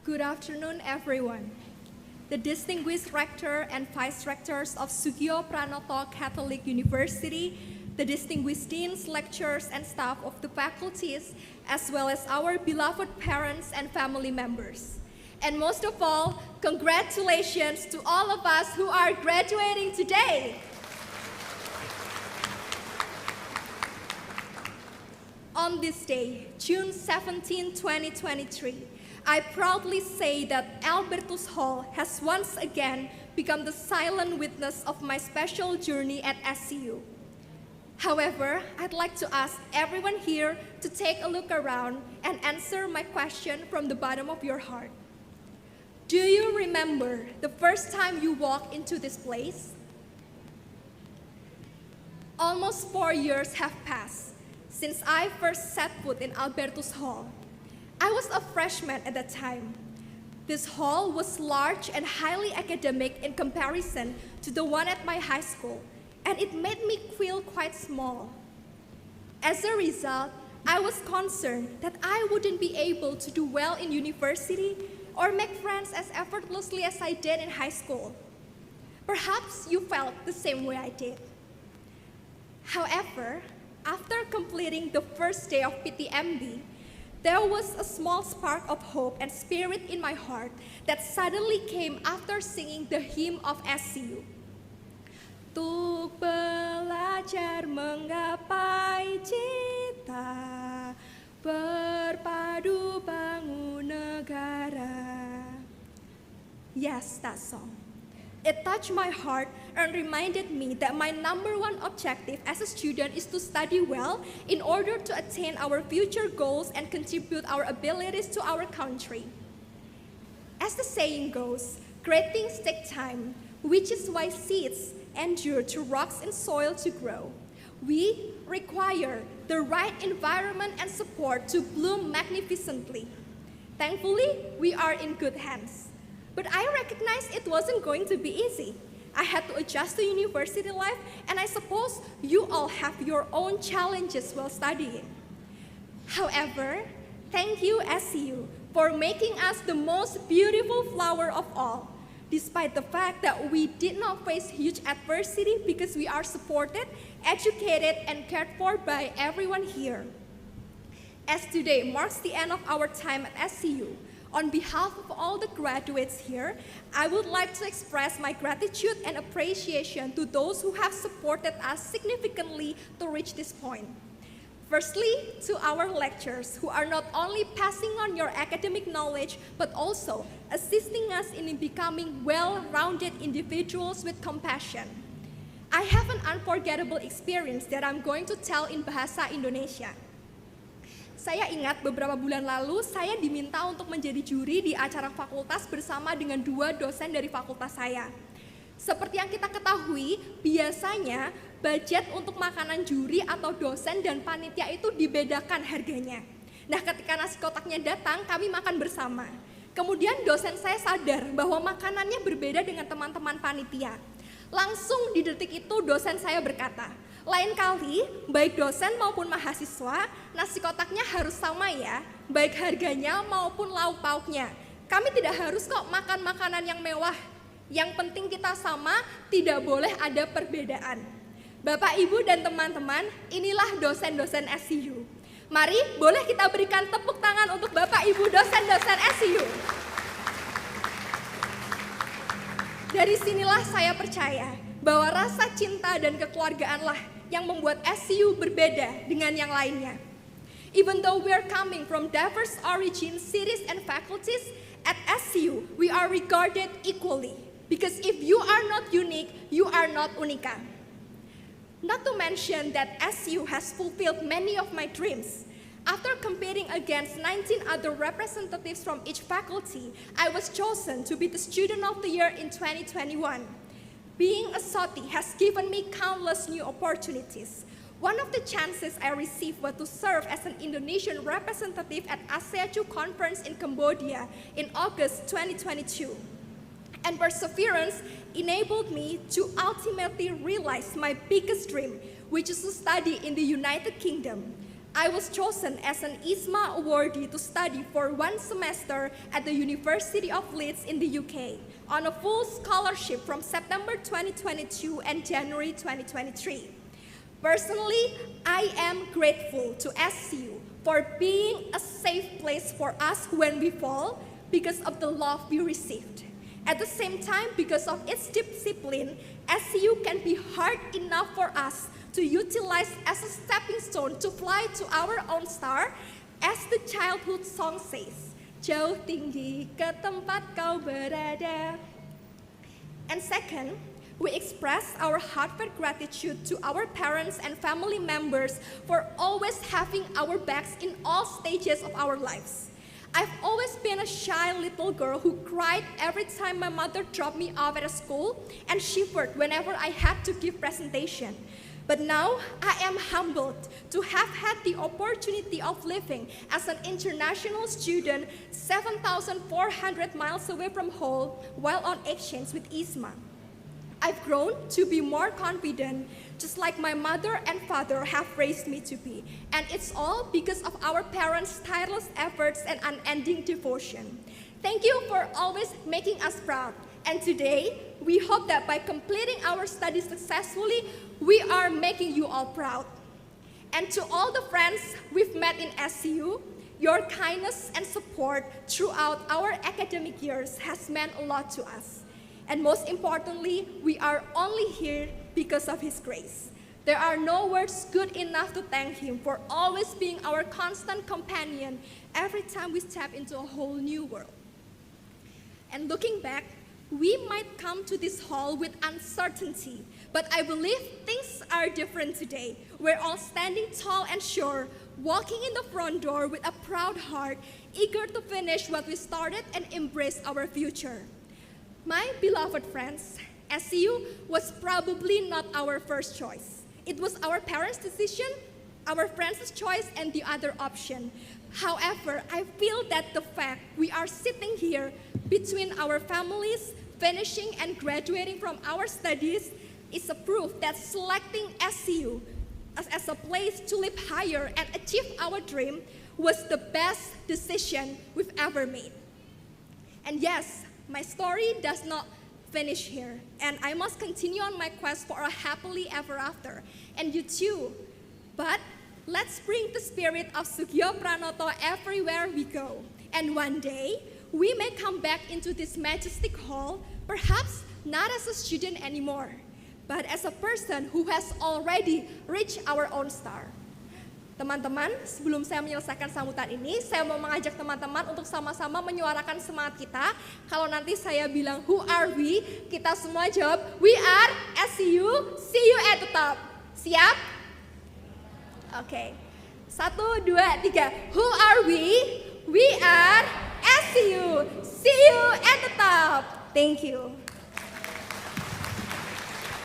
Good afternoon, everyone. The distinguished rector and vice rectors of Sugio Pranoto Catholic University, the distinguished deans, lecturers, and staff of the faculties, as well as our beloved parents and family members. And most of all, congratulations to all of us who are graduating today. On this day, June 17, 2023, I proudly say that Albertus Hall has once again become the silent witness of my special journey at SCU. However, I'd like to ask everyone here to take a look around and answer my question from the bottom of your heart. Do you remember the first time you walked into this place? Almost 4 years have passed since I first set foot in Albertus Hall. I was a freshman at that time. This hall was large and highly academic in comparison to the one at my high school, and it made me feel quite small. As a result, I was concerned that I wouldn't be able to do well in university or make friends as effortlessly as I did in high school. Perhaps you felt the same way I did. However, after completing the first day of PTMB, there was a small spark of hope and spirit in my heart that suddenly came after singing the hymn of SCU. Tuk belajar menggapai cita, berpadu bangun negara. Yes, that song. It touched my heart and reminded me that my number one objective as a student is to study well in order to attain our future goals and contribute our abilities to our country. As the saying goes, great things take time, which is why seeds endure through rocks and soil to grow. We require the right environment and support to bloom magnificently. Thankfully, we are in good hands. But I recognized it wasn't going to be easy. I had to adjust to university life, and I suppose you all have your own challenges while studying. However, thank you, SCU, for making us the most beautiful flower of all, despite the fact that we did not face huge adversity because we are supported, educated, and cared for by everyone here. As today marks the end of our time at SCU, on behalf of all the graduates here, I would like to express my gratitude and appreciation to those who have supported us significantly to reach this point. Firstly, to our lecturers who are not only passing on your academic knowledge, but also assisting us in becoming well-rounded individuals with compassion. I have an unforgettable experience that I'm going to tell in Bahasa Indonesia. Saya ingat beberapa bulan lalu saya diminta untuk menjadi juri di acara fakultas bersama dengan 2 dosen dari fakultas saya. Seperti yang kita ketahui, biasanya budget untuk makanan juri atau dosen dan panitia itu dibedakan harganya. Nah, ketika nasi kotaknya datang, kami makan bersama. Kemudian dosen saya sadar bahwa makanannya berbeda dengan teman-teman panitia. Langsung di detik itu dosen saya berkata, lain kali, baik dosen maupun mahasiswa, nasi kotaknya harus sama ya, baik harganya maupun lauk pauknya. Kami tidak harus kok makan makanan yang mewah. Yang penting kita sama, tidak boleh ada perbedaan. Bapak, Ibu, dan teman-teman, inilah dosen-dosen SCU. Mari, boleh kita berikan tepuk tangan untuk Bapak, Ibu, dosen-dosen SCU. Dari sinilah saya percaya bahwa rasa cinta dan kekeluargaanlah yang membuat SCU berbeda dengan yang lainnya. Even though we are coming from diverse origins, cities, and faculties, at SCU, we are regarded equally. Because if you are not unique, you are not unica. Not to mention that SCU has fulfilled many of my dreams. After competing against 19 other representatives from each faculty, I was chosen to be the Student of the Year in 2021. Being a SOTI has given me countless new opportunities. One of the chances I received was to serve as an Indonesian representative at SCU conference in Cambodia in August 2022. And perseverance enabled me to ultimately realize my biggest dream, which is to study in the United Kingdom. I was chosen as an ISMA awardee to study for 1 semester at the University of Leeds in the UK on a full scholarship from September 2022 and January 2023. Personally, I am grateful to SCU for being a safe place for us when we fall because of the love we received. At the same time, because of its discipline, SCU can be hard enough for us to utilize as a stepping stone to fly to our own star, as the childhood song says, jauh tinggi ke tempat kau berada. And second, we express our heartfelt gratitude to our parents and family members for always having our backs in all stages of our lives. I've always been a shy little girl who cried every time my mother dropped me off at a school and shivered whenever I had to give presentation. But now I am humbled to have had the opportunity of living as an international student 7,400 miles away from home while on exchange with ISMA. I've grown to be more confident, just like my mother and father have raised me to be. And it's all because of our parents' tireless efforts and unending devotion. Thank you for always making us proud. And today, we hope that by completing our studies successfully, we are making you all proud. And to all the friends we've met in SCU, your kindness and support throughout our academic years has meant a lot to us. And most importantly, we are only here because of His grace. There are no words good enough to thank Him for always being our constant companion every time we step into a whole new world. And looking back, we might come to this hall with uncertainty, but I believe things are different today. We're all standing tall and sure, walking in the front door with a proud heart, eager to finish what we started and embrace our future. My beloved friends, SCU was probably not our first choice. It was our parents' decision, our friends' choice, and the other option. However, I feel that the fact we are sitting here between our families, finishing and graduating from our studies, is a proof that selecting SCU as a place to live higher and achieve our dream was the best decision we've ever made. And yes, my story does not finish here, and I must continue on my quest for a happily ever after, and you too. But let's bring the spirit of Sugio Pranoto everywhere we go. And one day, we may come back into this majestic hall, perhaps not as a student anymore, but as a person who has already reached our own star. Teman-teman, sebelum saya menyelesaikan sambutan ini, saya mau mengajak teman-teman untuk sama-sama menyuarakan semangat kita. Kalau nanti saya bilang, who are we? Kita semua jawab, we are SCU, see you at the top. Siap? Oke. 1, 2, 3. Who are we? We are SCU, see you at the top. Thank you.